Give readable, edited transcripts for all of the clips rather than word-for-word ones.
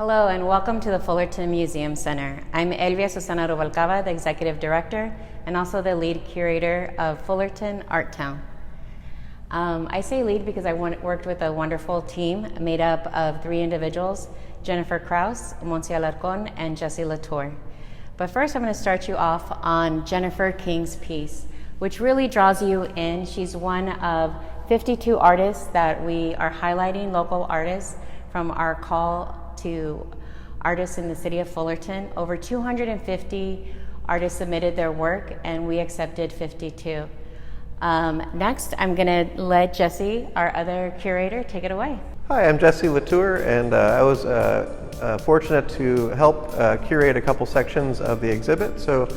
Hello and welcome to the Fullerton Museum Center. I'm Elvia Susana Rubalcaba, the Executive Director and also the lead curator of Fullerton Art Town. I say lead because I worked with a wonderful team made up of 3 individuals, Jennifer Krause, Monse Alarcon, and Jessie Latour. But first I'm going to start you off on Jennifer King's piece, which really draws you in. She's one of 52 artists that we are highlighting, local artists, from our call to artists in the city of Fullerton. Over 250 artists submitted their work and we accepted 52. Next, I'm going to let Jessie, our other curator, take it away. Hi, I'm Jessie Latour, and I was fortunate to help curate a couple sections of the exhibit. So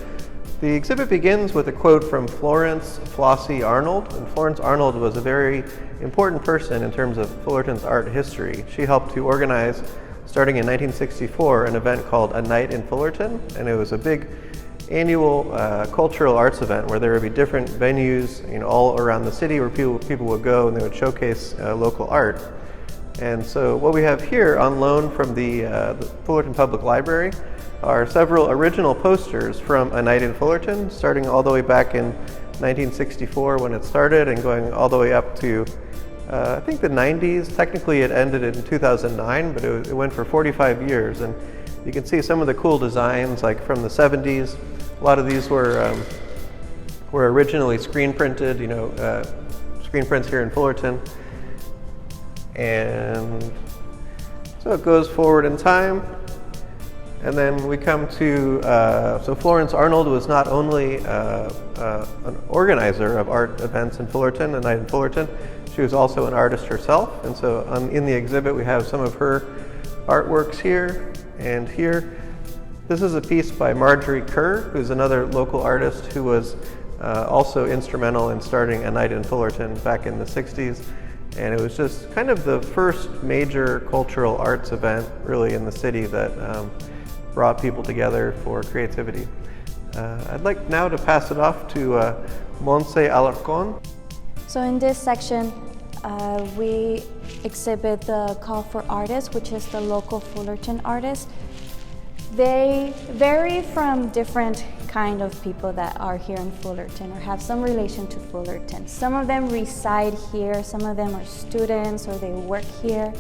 the exhibit begins with a quote from Florence Flossie Arnold, and Florence Arnold was a very important person in terms of Fullerton's art history. She helped to organize, starting in 1964, an event called A Night in Fullerton, and it was a big annual cultural arts event where there would be different venues, all around the city where people would go and they would showcase local art. And so what we have here on loan from the Fullerton Public Library are several original posters from A Night in Fullerton, starting all the way back in 1964 when it started and going all the way up to I think the 90s. Technically it ended in 2009, but it went for 45 years. And you can see some of the cool designs like from the 70s. A lot of these were originally screen printed, screen prints here in Fullerton. And so it goes forward in time. And then we come to, so Florence Arnold was not only an organizer of art events in Fullerton, A Night in Fullerton, she was also an artist herself. And so in the exhibit we have some of her artworks here and here. This is a piece by Marjorie Kerr, who's another local artist who was also instrumental in starting A Night in Fullerton back in the 60s. And it was just kind of the first major cultural arts event really in the city that brought people together for creativity. I'd like now to pass it off to Monse Alarcon. So in this section, we exhibit the call for artists, which is the local Fullerton artists. They vary from different kind of people that are here in Fullerton or have some relation to Fullerton. Some of them reside here, some of them are students or they work here,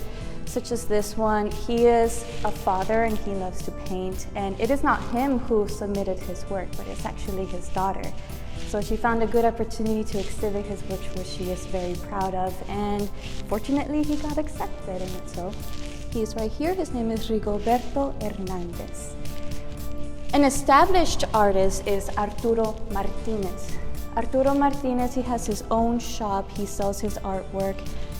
such as this one. He is a father and he loves to paint, and it is not him who submitted his work, but it's actually his daughter. So she found a good opportunity to exhibit his work, which she is very proud of, and fortunately he got accepted in it. So he's right here. His name is Rigoberto Hernandez. An established artist is Arturo Martinez. Arturo Martinez, he has his own shop. He sells his artwork.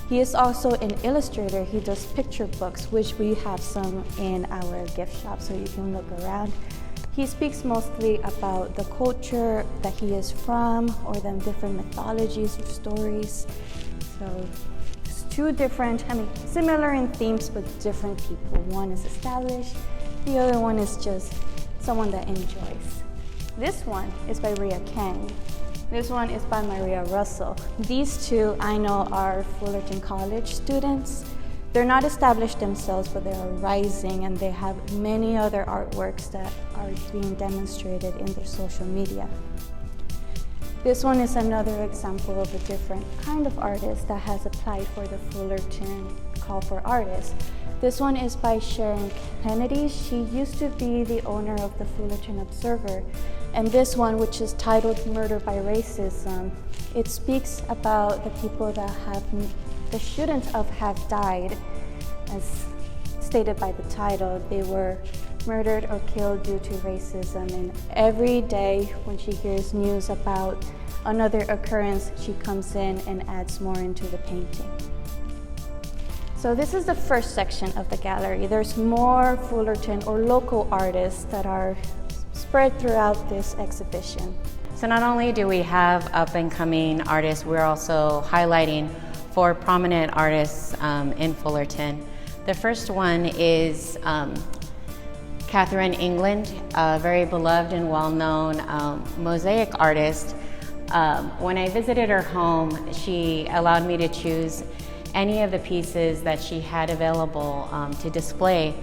He is also an illustrator. He does picture books, which we have some in our gift shop, so you can look around. He speaks mostly about the culture that he is from, or the different mythologies or stories. So it's 2 different, similar in themes, but different people. One is established, the other one is just someone that enjoys. This one is by Ria Kang. This one is by Maria Russell. These 2 I know are Fullerton College students. They're not established themselves, but they are rising, and they have many other artworks that are being demonstrated in their social media. This one is another example of a different kind of artist that has applied for the Fullerton Call for Artists. This one is by Sharon Kennedy. She used to be the owner of the Fullerton Observer. And this one, which is titled Murder by Racism, it speaks about the people that the students have died. As stated by the title, they were murdered or killed due to racism. And every day when she hears news about another occurrence, she comes in and adds more into the painting. So this is the first section of the gallery. There's more Fullerton or local artists that are spread throughout this exhibition. So not only do we have up-and-coming artists, we're also highlighting 4 prominent artists in Fullerton. The first one is Catherine England, a very beloved and well-known mosaic artist. When I visited her home, she allowed me to choose any of the pieces that she had available to display.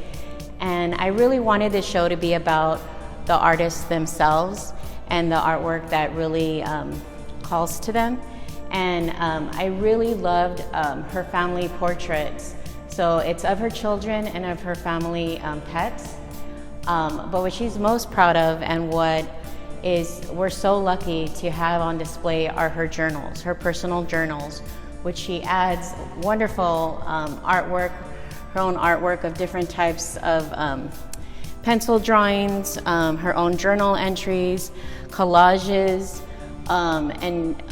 And I really wanted this show to be about the artists themselves and the artwork that really calls to them. And I really loved her family portraits. So it's of her children and of her family pets. But what she's most proud of and what we're so lucky to have on display are her journals, her personal journals, which she adds wonderful artwork, her own artwork of different types of pencil drawings, her own journal entries, collages, and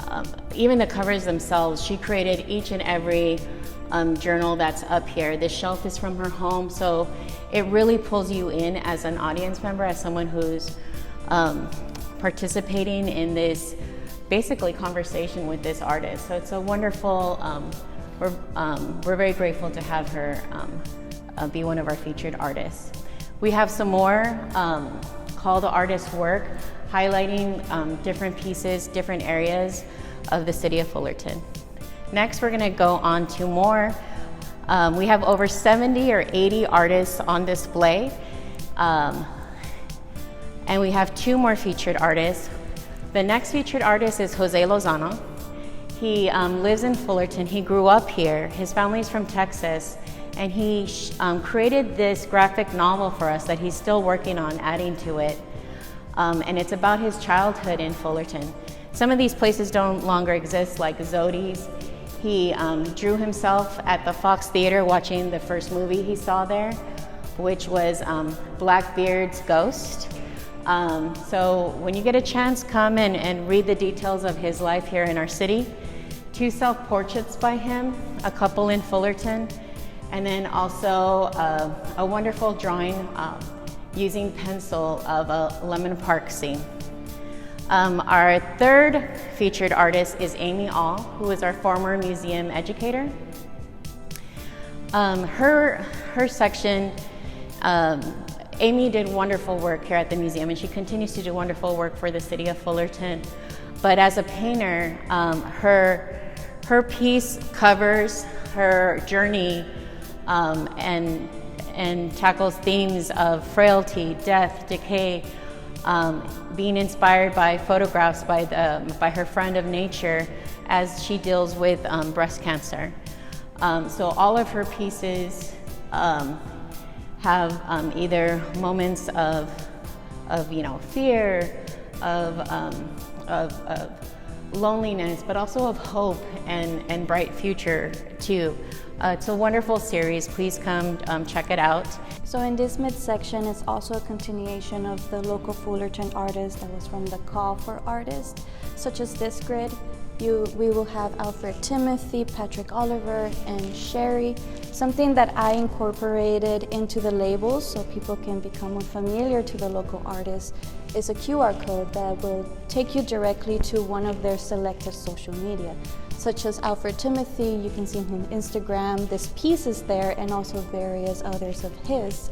even the covers themselves. She created each and every journal that's up here. This shelf is from her home, so it really pulls you in as an audience member, as someone who's participating in this basically conversation with this artist. So it's a wonderful, we're very grateful to have her be one of our featured artists. We have some more Call the Artist work, highlighting different pieces, different areas of the city of Fullerton. Next, we're gonna go on to more. We have over 70 or 80 artists on display. And we have 2 more featured artists. The next featured artist is Jose Lozano. He lives in Fullerton. He grew up here. His family's from Texas. And he created this graphic novel for us that he's still working on adding to it. And it's about his childhood in Fullerton. Some of these places don't longer exist, like Zodi's. He drew himself at the Fox Theater watching the first movie he saw there, which was Blackbeard's Ghost. So when you get a chance, come and read the details of his life here in our city. 2 self-portraits by him, a couple in Fullerton, and then also a wonderful drawing using pencil of a Lemon Park scene. Our third featured artist is Amy All, who is our former museum educator. Her section, Amy did wonderful work here at the museum, and she continues to do wonderful work for the city of Fullerton. But as a painter, her piece covers her journey and tackles themes of frailty, death, decay, being inspired by photographs by her friend of nature as she deals with breast cancer. So all of her pieces have either moments of fear, of loneliness, but also of hope and bright future too. It's a wonderful series. Please come check it out. So in this midsection is also a continuation of the local Fullerton artist that was from the Call for Artists, such as this grid. We will have Alfred Timothy, Patrick Oliver, and Sherry. Something that I incorporated into the labels so people can become more familiar to the local artists is a QR code that will take you directly to one of their selected social media, such as Alfred Timothy. You can see him on Instagram. This piece is there, and also various others of his.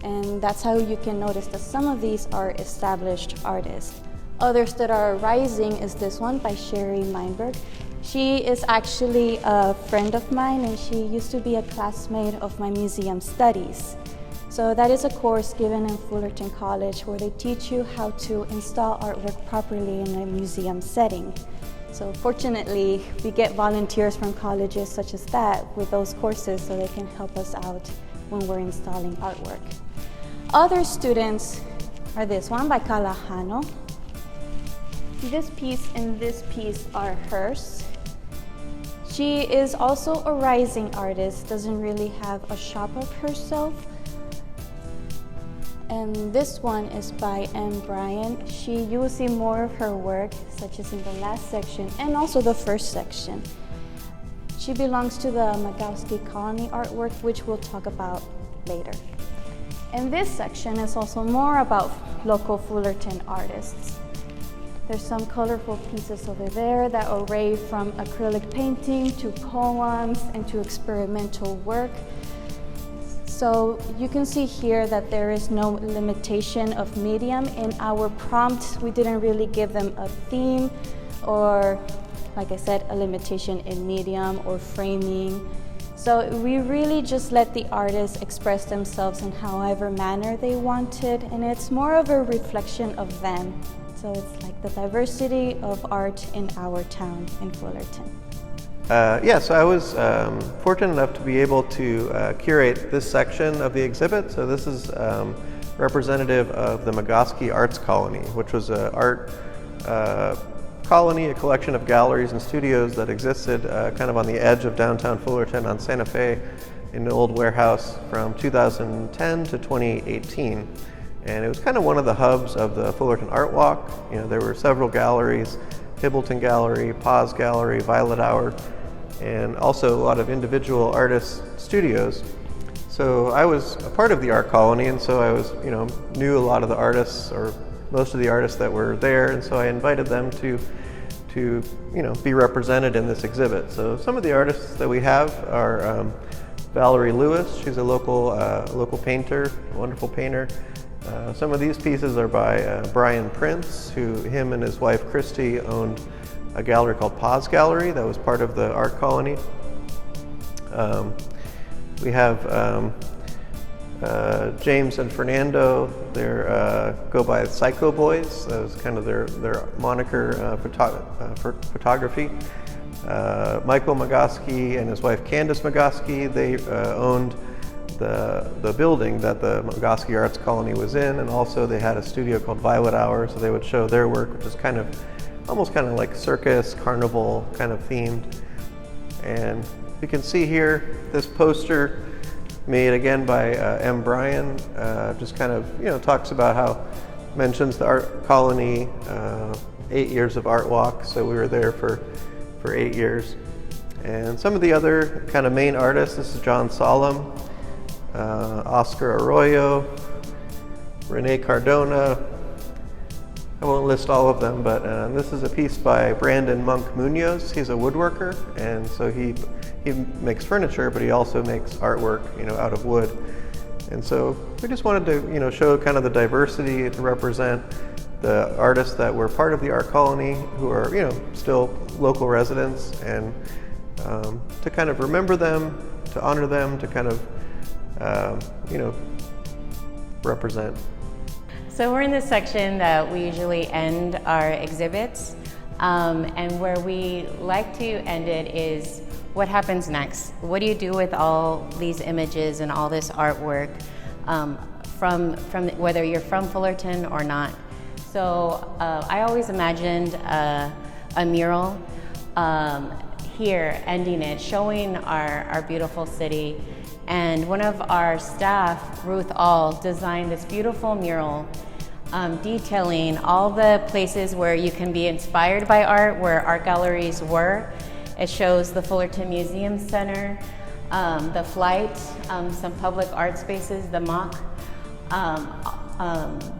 And that's how you can notice that some of these are established artists. Others that are rising is this one by Sherry Meinberg. She is actually a friend of mine, and she used to be a classmate of my museum studies. So that is a course given in Fullerton College where they teach you how to install artwork properly in a museum setting. So fortunately, we get volunteers from colleges such as that with those courses so they can help us out when we're installing artwork. Other students are this one by Kalahano. This piece and this piece are hers. She is also a rising artist, doesn't really have a shop of herself. And this one is by M. Bryan. You will see more of her work, such as in the last section and also the first section. She belongs to the Magowski Colony artwork, which we'll talk about later. And this section is also more about local Fullerton artists. There's some colorful pieces over there that array from acrylic painting to poems and to experimental work. So you can see here that there is no limitation of medium. In our prompt, we didn't really give them a theme or, like I said, a limitation in medium or framing. So we really just let the artists express themselves in however manner they wanted, and it's more of a reflection of them. So it's like the diversity of art in our town in Fullerton. So I was fortunate enough to be able to curate this section of the exhibit. So this is representative of the Muskoski Arts Colony, which was an art colony, a collection of galleries and studios that existed kind of on the edge of downtown Fullerton on Santa Fe in an old warehouse from 2010 to 2018. And it was kind of one of the hubs of the Fullerton Art Walk. You know, there were several galleries, Hibbleton Gallery, Paz Gallery, Violet Hour, and also a lot of individual artist studios. So I was a part of the art colony, and so I was, knew a lot of the artists, or most of the artists that were there, and so I invited them to be represented in this exhibit. So some of the artists that we have are Valerie Lewis. She's a local painter, a wonderful painter. Some of these pieces are by Brian Prince, him and his wife Christy owned a gallery called Paz Gallery that was part of the art colony. We have James and Fernando. They go by Psycho Boys. That was kind of their moniker for photography. Michael Muskoski and his wife Candace Muskoski, they owned the building that the Muskoski Arts Colony was in, and also they had a studio called Violet Hour, so they would show their work, which is almost kind of like circus, carnival kind of themed. And you can see here this poster made again by M. Bryan, just kind of, talks about how, mentions the art colony, 8 years of art walk, so we were there for 8 years. And some of the other kind of main artists, this is John Solemn, Oscar Arroyo, Rene Cardona. I won't list all of them, but this is a piece by Brandon Monk Munoz. He's a woodworker, and so he makes furniture, but he also makes artwork, out of wood. And so we just wanted to, show kind of the diversity, to represent the artists that were part of the art colony, who are, still local residents, and to kind of remember them, to honor them, to kind of, represent. So we're in this section that we usually end our exhibits, and where we like to end it is what happens next. What do you do with all these images and all this artwork, from whether you're from Fullerton or not? So I always imagined a mural here, ending it, showing our beautiful city. And one of our staff, Ruth All, designed this beautiful mural detailing all the places where you can be inspired by art, where art galleries were. It shows the Fullerton Museum Center, the Flight, some public art spaces, the Mock,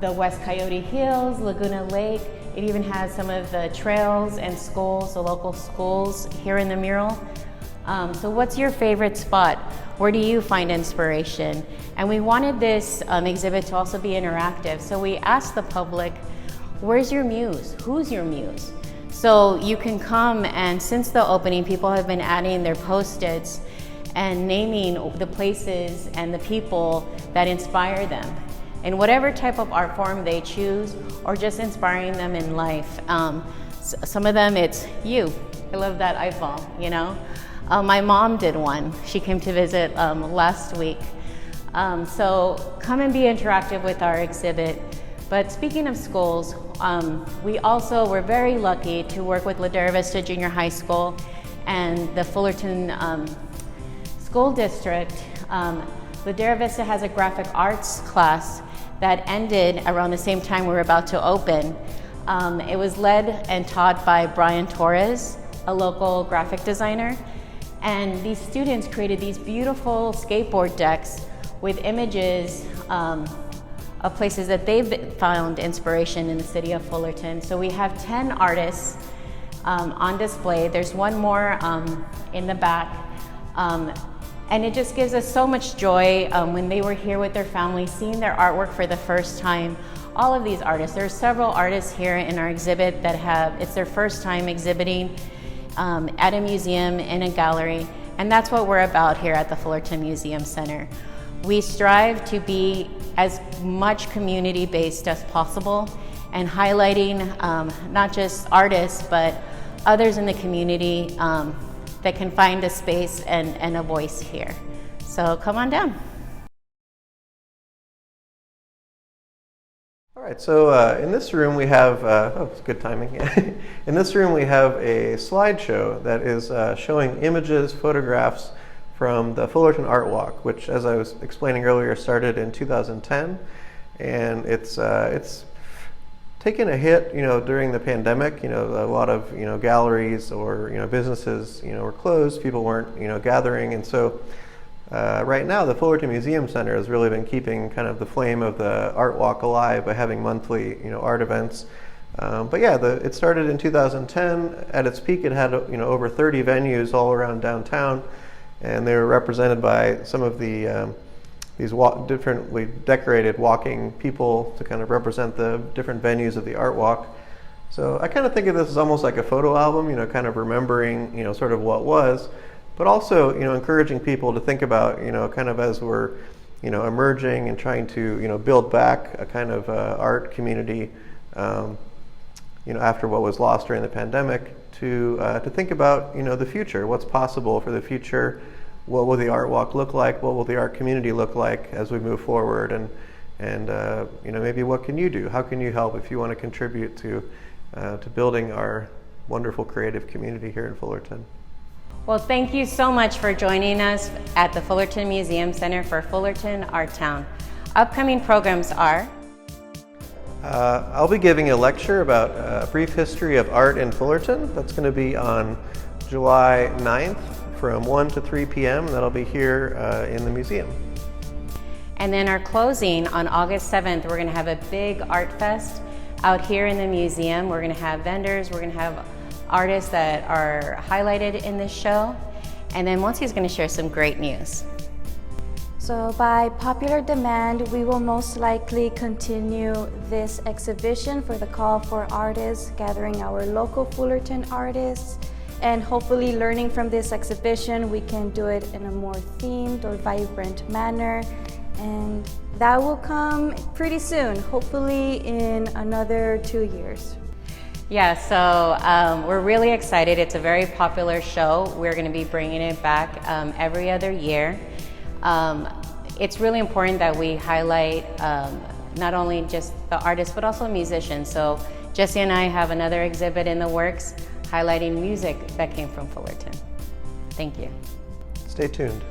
the West Coyote Hills, Laguna Lake. It even has some of the trails and schools, the local schools here in the mural. So what's your favorite spot? Where do you find inspiration? And we wanted this exhibit to also be interactive. So we asked the public, where's your muse? Who's your muse? So you can come, and since the opening, people have been adding their Post-its and naming the places and the people that inspire them in whatever type of art form they choose, or just inspiring them in life. Some of them, it's you. I love that eyeball, My mom did one. She came to visit last week. So come and be interactive with our exhibit. But speaking of schools, we also were very lucky to work with Ladera Vista Junior High School and the Fullerton School District. Ladera Vista has a graphic arts class that ended around the same time we were about to open. It was led and taught by Brian Torres, a local graphic designer. And these students created these beautiful skateboard decks with images of places that they've found inspiration in the city of Fullerton. So we have 10 artists on display. There's one more in the back. And it just gives us so much joy when they were here with their family, seeing their artwork for the first time. All of these artists, there are several artists here in our exhibit that it's their first time exhibiting at a museum, in a gallery, And that's what we're about here at the Fullerton Museum Center. We strive to be as much community-based as possible and highlighting not just artists, but others in the community that can find a space and a voice here. So come on down. All right, so in this room we have, oh, it's good timing. In this room we have a slideshow that is showing images, photographs from the Fullerton Art Walk, which, as I was explaining earlier, started in 2010, and it's taken a hit, during the pandemic. A lot of galleries or businesses were closed. People weren't gathering, and so right now the Fullerton Museum Center has really been keeping kind of the flame of the Art Walk alive by having monthly art events. But yeah, it started in 2010. At its peak, it had over 30 venues all around downtown, and they were represented by some of the these differently decorated walking people to kind of represent the different venues of the Art Walk. So I kind of think of this as almost like a photo album, kind of remembering, sort of what was, but also, encouraging people to think about, kind of as we're, emerging and trying to, build back a kind of art community, after what was lost during the pandemic, to think about, the future, what's possible for the future. What will the Art Walk look like? What will the art community look like as we move forward? And maybe what can you do? How can you help if you want to contribute to building our wonderful creative community here in Fullerton? Well, thank you so much for joining us at the Fullerton Museum Center for Fullerton Art Town. Upcoming programs are? I'll be giving a lecture about a brief history of art in Fullerton. That's going to be on July 9th. From 1 to 3 p.m. That'll be here in the museum. And then our closing on August 7th, we're going to have a big art fest out here in the museum. We're going to have vendors, we're going to have artists that are highlighted in this show, and then Monsi's going to share some great news. So by popular demand, we will most likely continue this exhibition for the Call for Artists, gathering our local Fullerton artists. And hopefully learning from this exhibition, we can do it in a more themed or vibrant manner. And that will come pretty soon, hopefully in another 2 years. Yeah, so we're really excited. It's a very popular show. We're going to be bringing it back every other year. It's really important that we highlight not only just the artists, but also musicians. So Jesse and I have another exhibit in the works highlighting music that came from Fullerton. Thank you. Stay tuned.